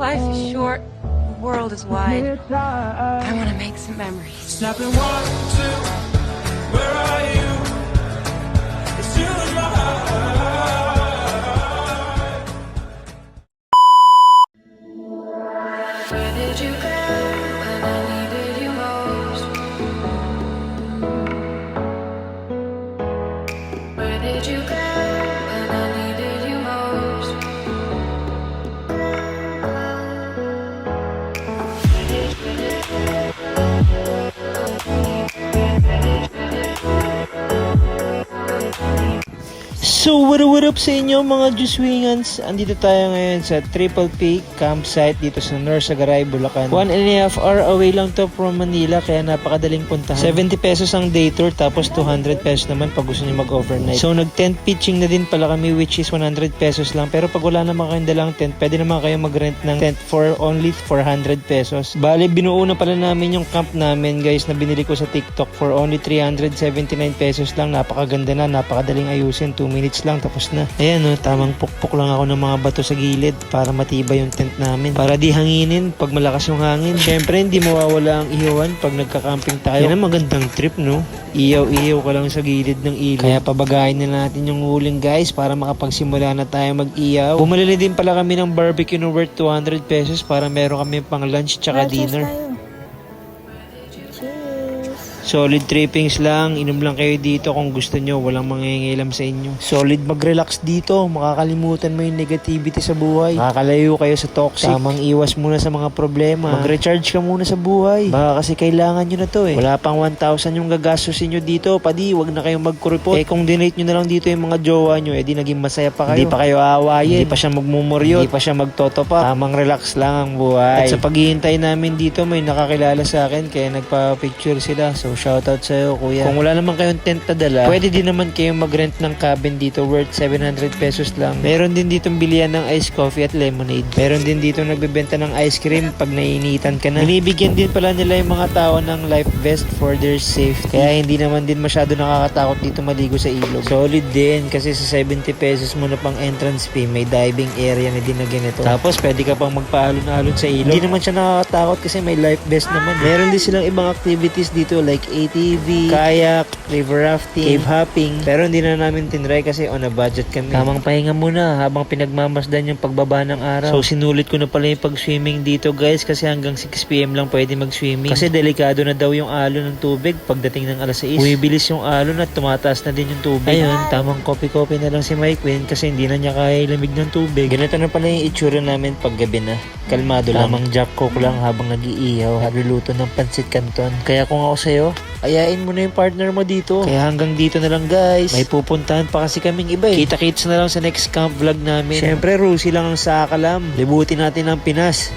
Life is short, the world is wide. I want to make some memories. Snapping 1, 2, where are you? It's you in my heart. Where did you go when I needed you most? Where did you go when I needed you most? So what up sa inyo mga Juswingans? Andito tayo ngayon sa Triple Peak Campsite dito sa Norsagaray, Bulacan. 1.5 hour away lang to from Manila kaya napakadaling puntahan. 70 pesos ang day tour tapos 200 pesos naman pag gusto nyo mag-overnight. So nag-tent pitching na din pala kami which is 100 pesos lang. Pero pag wala naman kayong dalang tent, pwede naman kayo mag-rent ng tent for only 400 pesos. Bale, binuo na pala namin yung camp namin guys na binili ko sa TikTok for only 379 pesos lang. Napakaganda na, napakadaling ayusin. 2 minutes lang tapos na. Ayan o, tamang pukpok lang ako ng mga bato sa gilid para matibay yung tent namin. Para di hanginin pag malakas yung hangin. Syempre hindi mawawala ang ihawan pag nagka-camping tayo. Yan ang magandang trip no. Iyaw-iyaw ka lang sa gilid ng ilog. Kaya pabagayin na natin yung huling guys para makapagsimula na tayo mag-iyaw. Bumili din pala kami ng barbecue na worth 200 pesos para meron kami pang lunch tsaka dinner. Solid trippings lang, inom lang kayo dito kung gusto nyo, walang mangingilam sa inyo. Solid mag-relax dito, makakalimutan mo yung negativity sa buhay. Makakalayo kayo sa toxic. Tamang iwas muna sa mga problema. Mag-recharge ka muna sa buhay. Baka kasi kailangan nyo na to eh. Wala pang 1,000 yung gagastusin nyo dito, padi, wag na kayong mag-kuripot. Eh kung dinate nyo na lang dito yung mga jowa nyo, eh di naging masaya pa kayo. Hindi pa kayo aawayin, hindi pa siya magmumuryo, hindi pa siya magtotopa. Tamang relax lang ang buhay. At sa paghihintay namin dito, may nakakilala sa akin, kaya nagpa-picture sila. So shoutout sa'yo kuya. Kung wala naman kayong tent na dala, pwede din naman kayong mag-rent ng cabin dito worth 700 pesos lang. Meron din ditong bilihan ng iced coffee at lemonade. Meron din dito nagbebenta ng ice cream pag naiinitan ka na. Binibigyan din pala nila yung mga tao ng life vest for their safety. Kaya hindi naman din masyado nakakatakot dito maligo sa ilog. Solid din kasi sa 70 pesos mo na pang entrance fee, may diving area na din na ganito. Tapos pwede ka pang magpaalon-alon sa ilog. Hindi naman siya nakakatakot kasi may life vest naman. Meron din silang ibang activities dito like ATV, kayak, river rafting, cave hopping. Pero hindi na namin tinry kasi on a budget kami. Tamang pahinga muna habang pinagmamasdan yung pagbaba ng araw. So sinulit ko na pala yung pag-swimming dito guys kasi hanggang 6 PM lang pwede mag-swimming. Kasi delikado na daw yung alon ng tubig pagdating ng alas 6. Bumibilis yung alon at tumataas na din yung tubig. Ayun, tamang kopi-kopi na lang si Mike Win kasi hindi na niya kaya lamig ng tubig. Ganito na pala yung itsura namin pag gabi na. Kalmado lang. Tamang jack coke lang habang nag-iihaw, haluluto ng pansit canton. Kaya kung ako sa'yo, ayain mo na yung partner mo dito. Kaya hanggang dito na lang guys. May pupuntahan pa kasi kaming iba eh. Kita-kits na lang sa next camp vlog namin. Syempre, Rusi lang ang sa akalam. Libutin natin ang Pinas.